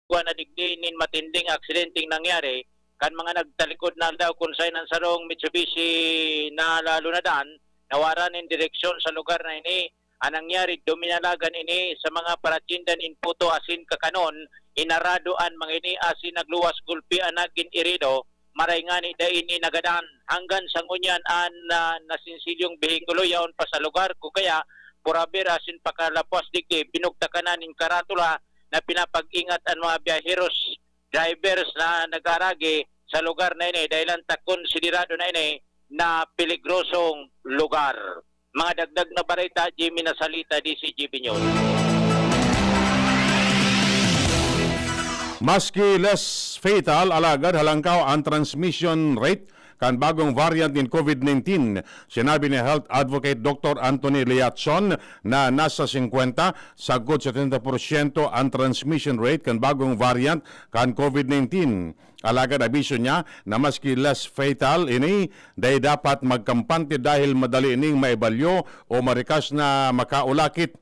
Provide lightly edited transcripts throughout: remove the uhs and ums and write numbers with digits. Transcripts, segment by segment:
kuha na digdinin matinding aksidenteng nangyari kan mga nagtalikod na daw konsay ng sarong Mitsubishi na lalunadan nawaran in direksyon sa lugar na ini. Anang nangyari duminalagan ini sa mga paratindan in puto asin kakanon inaradoan mga ini asin nagluwas gulpian nagin irido maray nga ni da ini nagadan hanggang sa ngunyan an nasinsilyong behikulo yaon pa sa lugar ko kaya purabir asin pakalapos digdi binugtakanan in karatula na pinapag-ingat ang mga biyaheros drivers na nagaragi sa lugar na ini dahil ang konsiderado na ini na peligrosong lugar. Mga dagdag na balita, Jimmy Nasalita, DCGB News. Maski less fatal, alagad halangkaw ang transmission rate kan bagong variant in COVID-19. Sinabi ni Health Advocate Dr. Anthony Liatson na nasa 50 sagod 70% ang transmission rate kan bagong variant kan COVID-19. Alagad abiso niya na maski less fatal ini day dapat magkampante dahil madali ining maibalyo o marikas na makaulakit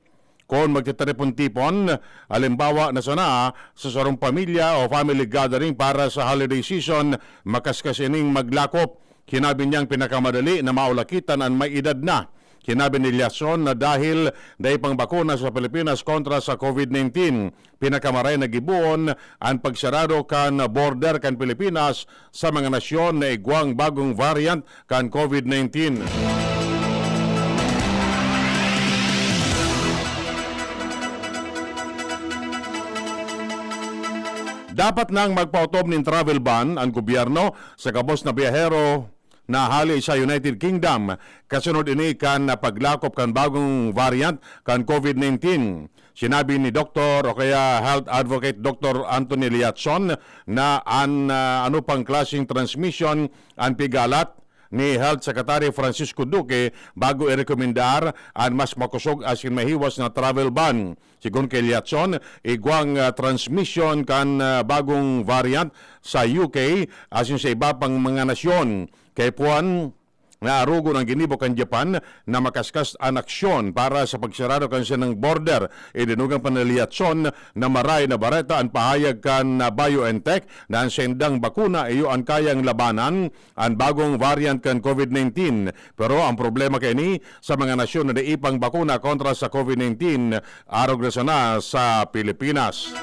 kung magtitaripon-tipon, alimbawa na sana sa sarong pamilya o family gathering para sa holiday season, makaskas ining maglakop. Kinabi niyang pinakamadali na maulakitan ang may edad na. Kinabi ni Liason na dahil dahil pang bakuna sa Pilipinas kontra sa COVID-19, pinakamaray na gibuon ang pagsarado kan border kan Pilipinas sa mga nasyon na igwang bagong variant kan COVID-19. Dapat nang magpautob ng travel ban ang gobyerno sa kabos na biyahero na hali sa United Kingdom. Kasunod ini kan paglakop kan bagong variant kan COVID-19. Sinabi ni Dr. o kaya Health Advocate Dr. Anthony Liatson na ano pang klaseng transmission ang pigalat ni Health Secretary Francisco Duque bago i-rekomendar ang mas makusog asin mahiwas na travel ban. Sigun kay Liatson, igwang transmission kan bagong variant sa UK asin sa iba pang mga nasyon. Kay puan na arugo ng ginibo kan Japan na makaskas ang aksyon para sa pagsarado kan siya ng border. Idinugang pa ni Liatson na maray na bareta ang pahayag kan BioNTech na ang sendang bakuna iyo ang kayang labanan ang bagong variant kan COVID-19. Pero ang problema kay ni sa mga nasyon na naipang bakuna kontra sa COVID-19 arog na sana sa Pilipinas.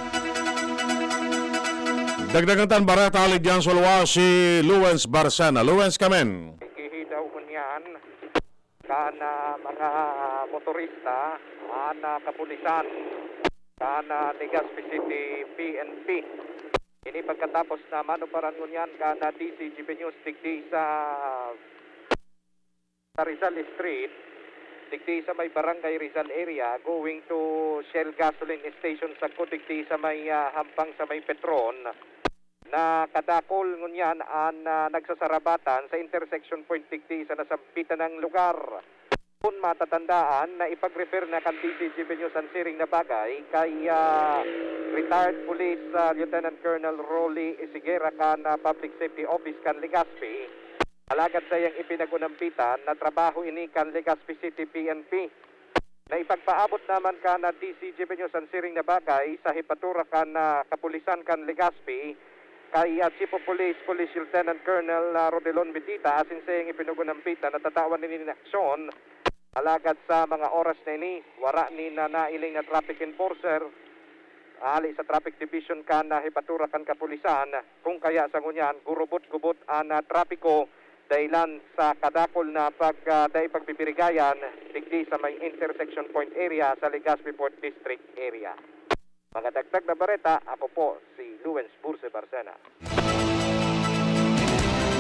Dagdagan tan bareta alig yan sulwa si Luwens Barsana. Luwens kamen. Kana mga motorista, ana kapulisan, kana Legazpi City PNP. Ini pagkatapos na manuparan ngunyan kana DCGB News digdi sa Rizal Street, digdi sa may Barangay Rizal area, going to Shell Gasoline Station sa digdi sa may hampang sa may Petron. Na kadakol ngunyan ang nagsasarabatan sa intersection point digdi sa nasampitan ng lugar. Kung matatandaan na ipag-refer na kan DCGB News ang siring na bagay kay retired police Lieutenant Colonel Rolly Isigera kan Public Safety Office kan Legazpi. Alagad sa iyang ipinagunampitan na trabaho ini kan Legazpi City PNP. Na ipagpaabot naman ka na DCGB News ang siring na bagay sa hipatura kan kapulisan kan Legazpi kay Chief of Police Lieutenant Colonel Rodelon Medita asin sa iyang ipinugunampitan na tatawan ni aksyon alagad sa mga oras na ini wara ni na nailing na traffic enforcer ali sa traffic division kan na hipatura kan kapulisan kung kaya sa ngunyan gurubot-gubot ang trapiko dahilan sa kadakol na pagpipirigayan digdi sa may intersection point area sa Legazpi Port District area. Mga dagdag na bareta, ako po si Luwens Burse Barsana.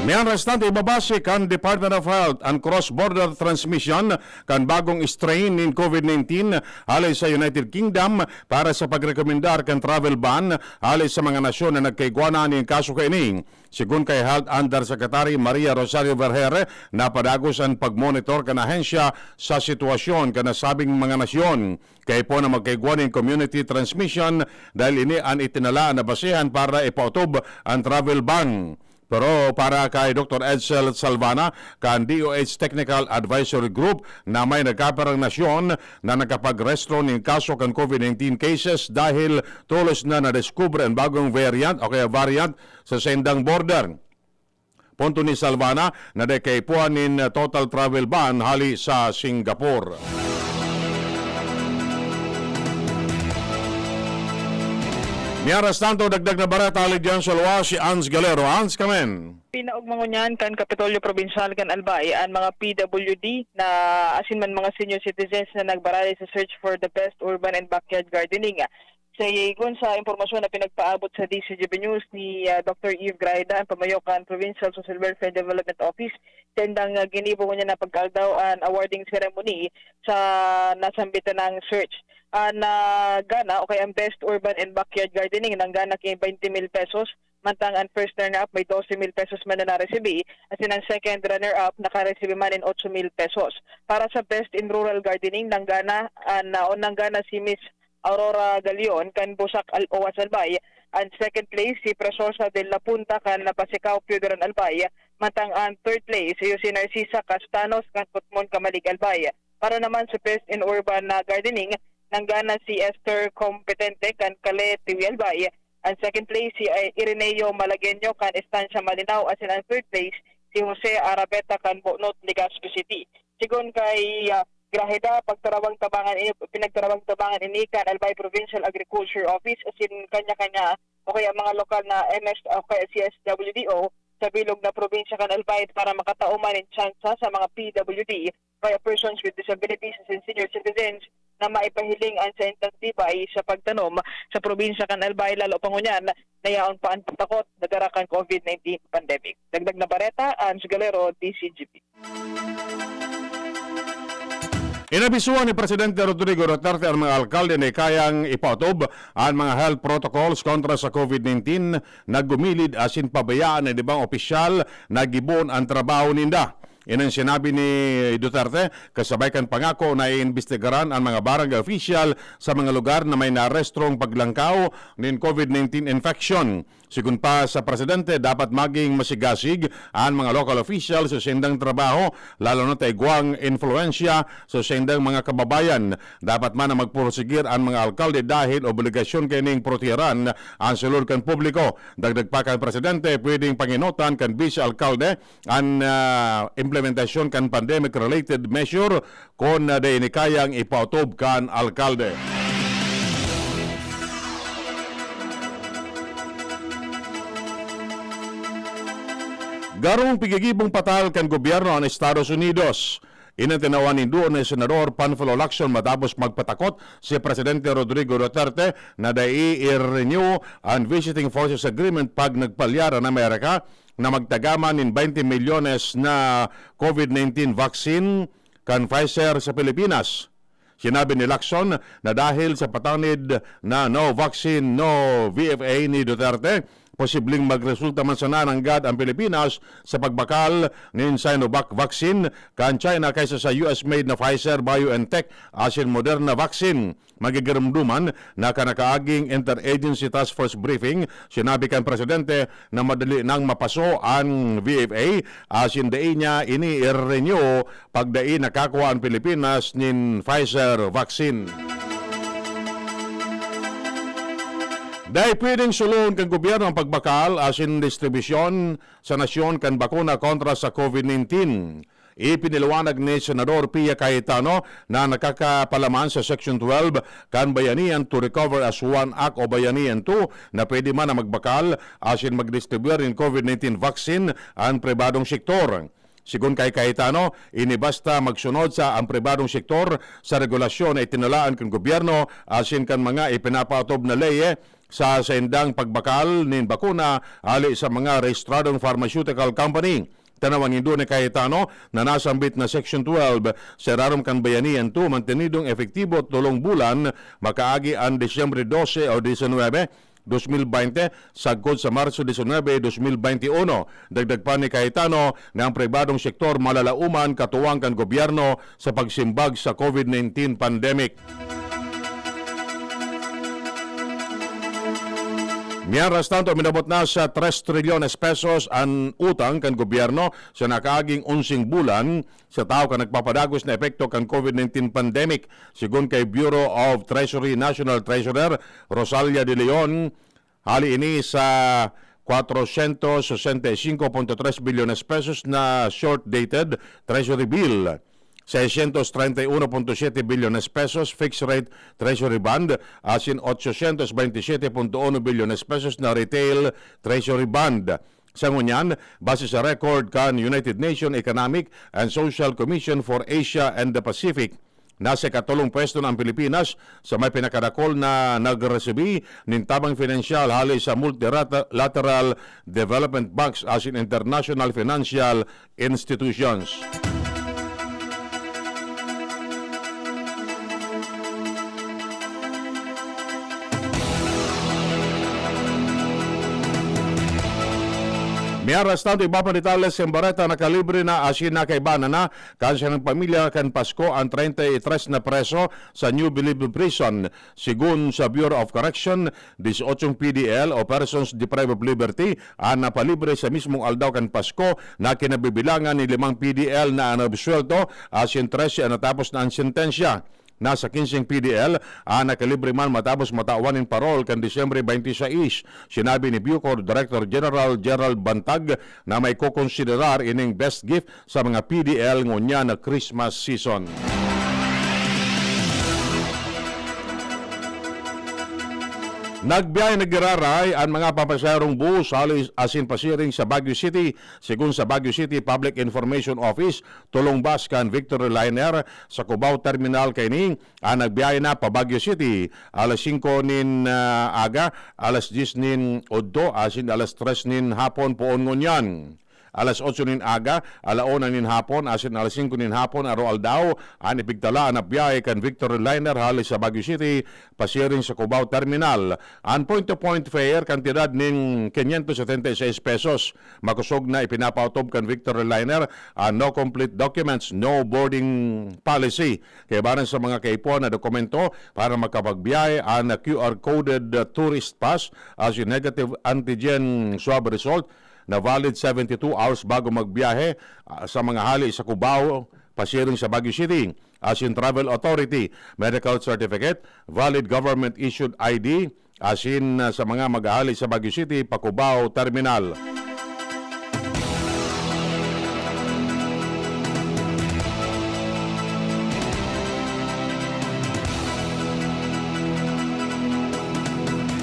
May ang restante ibabase kan Department of Health ang cross-border transmission kan bagong strain in COVID-19 alay sa United Kingdom para sa pagrekomendar kan travel ban alay sa mga nasyon na nagkaigwana ng kaso kaining. Sigun kay Health Undersecretary Maria Rosario Vergere, napadagos ang pagmonitor kan ahensya sa sitwasyon kan nasabing mga nasyon. Kaya po na magkaigwanin community transmission dahil ini ang itinala na basehan para ipautob ang travel ban. Pero para kay Dr. Edsel Salvana, kan DOH Technical Advisory Group na may nagkaparang nasyon na nakapag-restro ng kaso kan COVID-19 cases dahil tulos na nadiskubre ang bagong variant o kaya variant sa sendang border. Punto ni Salvana na kay puanin total travel ban hali sa Singapore. Miaras tanto dagdag na barata alig dyan sa luwa si Ans Galero. Ans, kamen. Pinaugmangon niyan kan Kapitolyo Provincial kan Albay ang mga PWD na asin man mga senior citizens na nagbarali sa search for the best urban and backyard gardening. Sa igon sa impormasyon na pinagpaabot sa DCGB News ni Dr. Eve Graida, ang pamayokan Provincial Social Welfare Development Office, tendang ginibo niya na pagkaldaw ang awarding ceremony sa nasambitan ng search. Na gana o kay ang best urban and backyard gardening nang gana kay 20,000 pesos, mantang ang first runner-up may 12,000 pesos man na naresibi, at ang second runner-up nakaresibi man in 8,000 pesos. Para sa best in rural gardening nang gana si Miss Aurora Galion kan Busak Owas Albay, and second place si Presosa de la Punta kan Napasikaw Puderan Albay, mantang ang third place si Narcisa Castanos kan Putmon Kamalig Albay. Para naman sa best in urban gardening nanggana si Esther Competente kan Kale Tiwialbay, ang second place si Ireneo Malagueño kan Estancia Malinaw, at ang third place si Jose Arabeta kan Bonot, Legazpi City. Sigon kay Graheda pinagtarawang tabangan ini kan Albay Provincial Agriculture Office asin kanya-kanya o kaya mga lokal na MS o kaya CSWDO sa bilog na probinsya kan Albay para makatauman ng tsansa sa mga PWD kaya persons with disabilities and senior citizens na maipahiling ang sa intensibay sa pagtanom sa probinsya kan Albay, lalo pangunyan na yaon pa ang patakot nagarakan COVID-19 pandemic. Dagdag na bareta, Ans Galero, DCGP. Inabisuan ni Presidente Rodrigo Duterte ang mga alkalde na kayang ipautob ang mga health protocols kontra sa COVID-19 na gumilid asin pabayaan ng ibang opisyal na gibon ang trabaho ninda. Inang sinabi ni Duterte, kasabay kan pangako na iimbestigaran ang mga barangay official sa mga lugar na may narestrong paglangkaw ng COVID-19 infection. Sigun pa sa Presidente, dapat maging masigasig ang mga local officials sa sendang trabaho, lalo na taigwang influensya sa sendang mga kababayan. Dapat man na magpursigir ang mga alkalde dahil obligasyon kining protiran ang sulod kan publiko. Dagdag pa kan Presidente, pwedeng panginotan kan vice-alkalde ang implementasyon kan pandemic-related measure kung di kayang ipautob kan alkalde. Garong pigigibong patal kan gobyerno ng Estados Unidos. Inatinawan ni doon ni Senador Panfilo Lacson matapos magpatakot si Presidente Rodrigo Duterte na i-renew ang Visiting Forces Agreement pag nagpalyara ng Amerika na magtagaman ng 20 milyones na COVID-19 vaccine kan Pfizer sa Pilipinas. Sinabi ni Lacson na dahil sa patanid na no vaccine, no VFA ni Duterte, posibleng magresulta man sa nananggad ang Pilipinas sa pagbakal ng Sinovac vaccine kan China kaysa sa US-made na Pfizer, BioNTech, asin Moderna vaccine. Magigiramduman na kanakaaging Interagency Task Force briefing, sinabi kan Presidente na madali nang mapaso ang VFA asin dai niya ini i-renew pag dai nakakuha ang Pilipinas nin Pfizer vaccine. Dahil pwedeng sulon kan gobyerno ang pagbakal asin distribusyon sa nasyon kan bakuna kontra sa COVID-19. Ipiniliwanag ni Senador Pia Cayetano na nakakapalaman sa Section 12 kan Bayanihan to Recover as One Act o Bayanihan 2 na pwede man na magbakal asin magdistribuir ng COVID-19 vaccine ang pribadong sektor. Sigun kay Cayetano, inibasta magsunod sa ang pribadong sektor sa regulasyon na itinalaan kan gobyerno asin kan mga ipinapautob na leye sa sendang pagbakal nin bakuna ali sa mga rehistradong pharmaceutical company. Tanawang indo ni Cayetano na nasambit na Section 12 sa rarom kan Bayanihan 2 mantenidong efektibo 3 bulan makaagi ang Disyembre 12 o 19, 2020 sagkod sa Marso 19, 2021. Dagdag pa ni Cayetano na ang pribadong sektor malalauman katuwang kan gobyerno sa pagsimbag sa COVID-19 pandemic. Mientras tanto, minabot na sa 3 trilyones pesos ang utang kan gobyerno sa nakaaging 11 bulan sa tao kan nagpapadagos na epekto kan COVID-19 pandemic. Sigun kay Bureau of Treasury National Treasurer Rosalia de Leon, hali ini sa 465.3 bilyones pesos na short-dated treasury bill, 631.7 bilyones pesos fixed rate treasury bond, asin 827.1 bilyones pesos na retail treasury bond. Sa ngunyan, base sa record kan United Nations Economic and Social Commission for Asia and the Pacific, nasa katulong pwesto ng Pilipinas sa may pinakadakol na nagresebi nintabang financial hali sa multilateral development banks as in international financial institutions. Miaras tanto iba pa detalles sa Bareta na kalibre na asin na kay banana kansa ng pamilya kan Pasko ang 33 na preso sa New Bilibid Prison. Sigun sa Bureau of Correction, 18 PDL o persons deprived of liberty ang napalibre sa mismong aldaw kan Pasko na kinabibilangan ni 5 PDL na anabsuelto asin 13 natapos na ang sentensya. Nasa 15 PDL ang nakalibre man matapos matawan in parol kan Disyembre 26. Sinabi ni Bucor Director General Gerald Bantag na may kukonsiderar ining best gift sa mga PDL ngunya na Christmas season. Nagbiyahe nagiraray ang mga papasyerong bus asin pasiring sa Baguio City. Sigun sa Baguio City Public Information Office, tulong bus kan Victory Liner sa Cubao Terminal kini ang nagbiyahe na pa Baguio City. Alas 5 nin aga, alas 10 nin udto, asin alas 3 nin hapon poon ngunyan. Alas 8 nin aga, alauna nin hapon, asin alas 5 nin hapon, aro aldaw, ang ipigtala ang biyahe kan Victory Liner halis sa Baguio City, pasiring sa Cubao Terminal. Ang point-to-point fare, kantidad nin 576 pesos. Makusog na ipinapautob kan Victory Liner, no complete documents, no boarding policy. Kaya baran sa mga kaipuan na dokumento para makapagbiyahe, ang QR-coded tourist pass, as yung negative antigen swab result, na valid 72 hours bago magbiyahe sa mga hali sa Cubao, pasiring sa Baguio City. As in Travel Authority, medical certificate, valid government-issued ID, as in sa mga maghahali sa Baguio City, pa Cubao Terminal.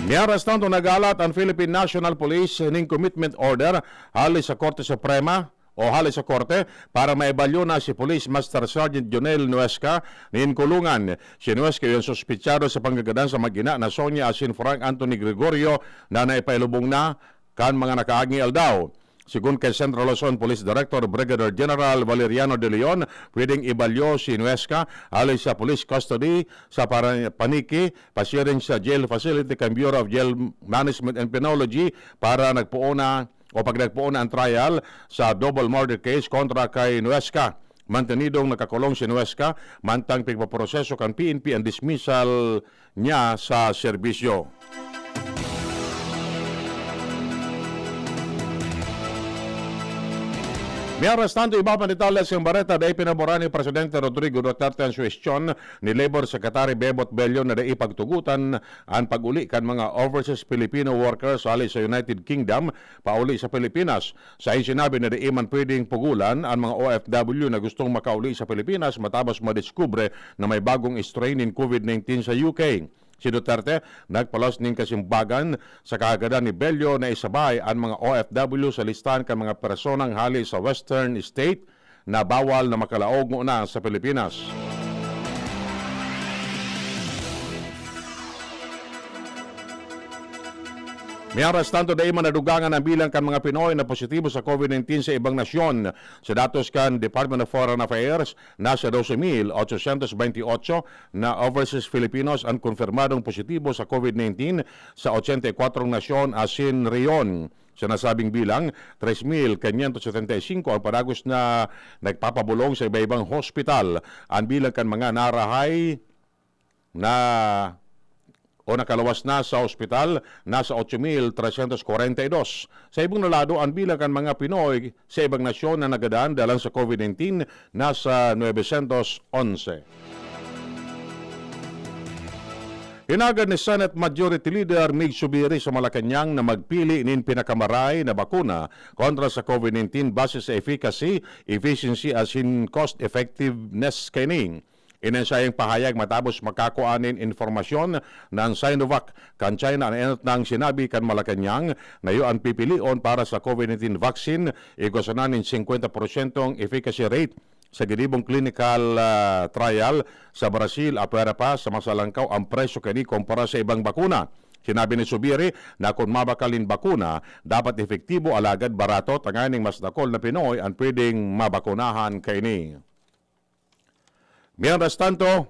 Miaras tanto nagalat ang Philippine National Police ning commitment order hali sa Korte Suprema o hali sa Korte para maibalyo na si Police Master Sergeant Jonel Nuesca nin kulungan. Si Nuesca yung suspitsado sa panggagadan sa magina na Sonia asin Frank Anthony Gregorio na naipailubong na kan mga nakaagi aldaw. Sigun kay Central Luzon Police Director Brigadier General Valeriano de Leon, pwedeng ibalyo si Nuesca alay sa police custody sa paniki, pasiring sa jail facility kan Bureau of Jail Management and Penology para nagpuuna o pag nagpuuna ang trial sa double murder case kontra kay Nuesca. Mantenidong nakakulong si Nuesca, mantang pigpaproseso kan PNP ang dismissal niya sa serbisyo. Miaras tanto iba pa detalles ng Bareta dahil pinabura ni Presidente Rodrigo Duterte ang suwestyon ni Labor Secretary Bebot Bello na dahil pagtugutan ang pag-uli kan mga overseas Filipino workers ali sa United Kingdom pauli sa Pilipinas. Sa sinabi na dahil man pwedeng pugulan ang mga OFW na gustong makauli sa Pilipinas matapos madiskubre na may bagong strain in COVID-19 sa UK. Si Duterte nagpalos ning kasimbagan sa kaagadan ni Bello na isabay ang mga OFW sa listahan kan mga personang hali sa Western State na bawal na makalaog na sa Pilipinas. Miaras tanto dahil manadugangan ang bilang kan mga Pinoy na positibo sa COVID-19 sa ibang nasyon. Sa datos kan Department of Foreign Affairs, nasa 12,828 na overseas Filipinos ang konfirmadong positibo sa COVID-19 sa 84 nasyon asin riyon. Sa nasabing bilang, 3,575 ang paragos na nagpapabulong sa iba-ibang hospital. Ang bilang kan mga narahay na o nakalawas na sa ospital, nasa 8,342. Sa ibang lado, ang bilang kan mga Pinoy sa ibang nasyon na nagadaan dahil sa COVID-19, nasa 911. Hinagad ni Senate Majority Leader Mig Zubiri sa Malacanang na magpili nin pinakamaray na bakuna kontra sa COVID-19 base sa efficacy, efficiency as in cost effectiveness kaining. Inensayang pahayag matapos makakuanin informasyon ng Sinovac kan China ang nang sinabi kan Malacanang ngayon ang pipilion para sa COVID-19 vaccine igusanan ng 50% efficacy rate sa gidibong clinical trial sa Brazil apwera pa sa masalangkaw ang presyo kani kumpara sa ibang bakuna. Sinabi ni Zubiri na kung mabakalin bakuna, dapat efektibo alagad barato tanganing mas dakol na Pinoy ang pwedeng mabakunahan kaini. Mientras tanto,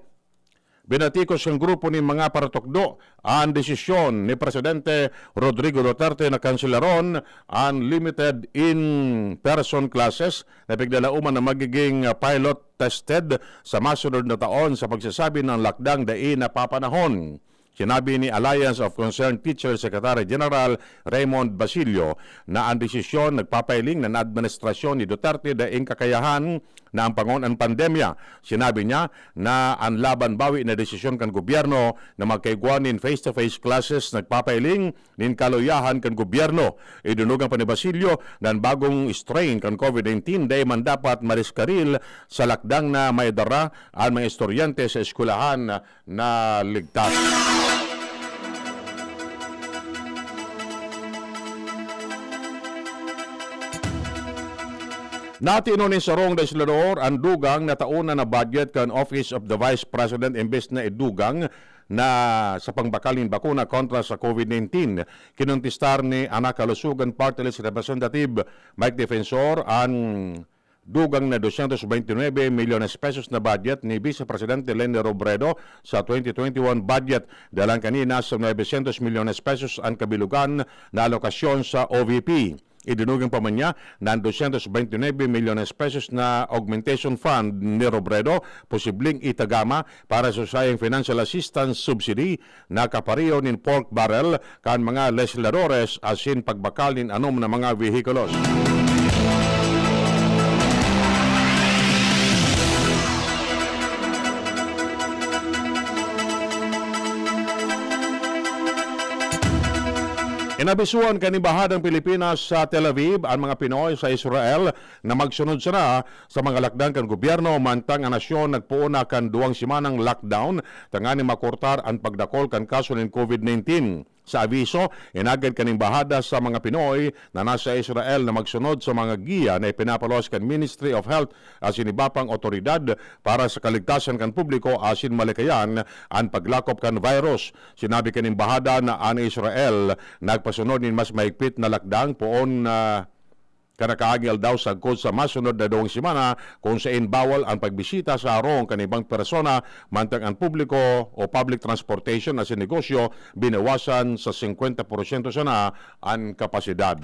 binatikos ang grupo ni mga paratokdo ang desisyon ni Presidente Rodrigo Duterte na kanselaron ang limited in-person classes na biglalauman na magiging pilot tested sa masunod na taon sa pagsasabi ng lakdang dai na papanahon. Sinabi ni Alliance of Concerned Teachers Secretary General Raymond Basilio na ang desisyon nagpapailing ng administrasyon ni Duterte daing kakayahan na ang pangon ang pandemya. Sinabi niya na ang laban bawi na desisyon kan gobyerno na magkaiguanin face-to-face classes nagpapailing nin kaluyahan kan gobyerno. Idunugan pa ni Basilio na ang bagong strain kan COVID-19 day man dapat mariskaril sa lakdang na may dara ang mga estudyante sa eskwelahan na ligtas. Natino ni Sarong Legislador ang dugang na tauna na budget kan Office of the Vice President imbes na idugang na sa pangbakalin bakuna kontra sa COVID-19. Kinuntistar ni Anak Kalusugan Party List Representative Mike Defensor ang dugang na 229 milyones pesos na budget ni Vice Presidente Leni Robredo sa 2021 budget. Dalang kanina sa 900 milyones pesos ang kabilugan na alokasyon sa OVP. Idinugang pa man niya na 229 milyones pesos na augmentation fund ni Robredo posibleng itagama para sa sayang financial assistance subsidy na kapariyo nin pork barrel kan mga legisladores asin pagbakal nin anom na mga vehikulos. Inabisuan kanibahadang Pilipinas sa Tel Aviv ang mga Pinoy sa Israel na magsunod sila sa mga lakdang kan gobyerno mantang ang nasyon nagpuuna kan 2 simanang lockdown tangani makurtar ang pagdakol kan kaso ng COVID-19. Sa abiso, inagad kaning bahada sa mga Pinoy na nasa Israel na magsunod sa mga giya na ipinapalos kan Ministry of Health as inibapang otoridad para sa kaligtasan kan publiko asin malikayan ang paglakop kan virus. Sinabi kaning bahada na ang Israel nagpasunod nin mas maigpit na lakdang poon kanakaagil daw sagkod sa masunod na 2 semana kung saan bawal ang pagbisita sa arong kanibang persona mantang ang publiko o public transportation na negosyo binawasan sa 50% sana ang kapasidad.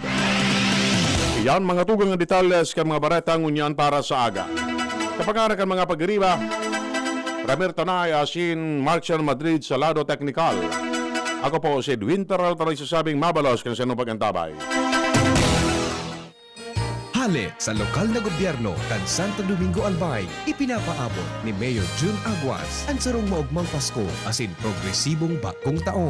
Iyan mga tugang ng detalles kan mga baretang unyan para sa aga. Kapag kan mga pagriba, Ramir Tanay asin Marcial Madrid sa lado teknikal. Ako po si Edwin Peral talag sasabing mabalos kan sa pagantabay. Hali sa lokal na gobyerno kan Santo Domingo Albay, ipinapaabot ni Mayor June Aguas ang sarong maugmang Pasko asin progresibong bagong taon.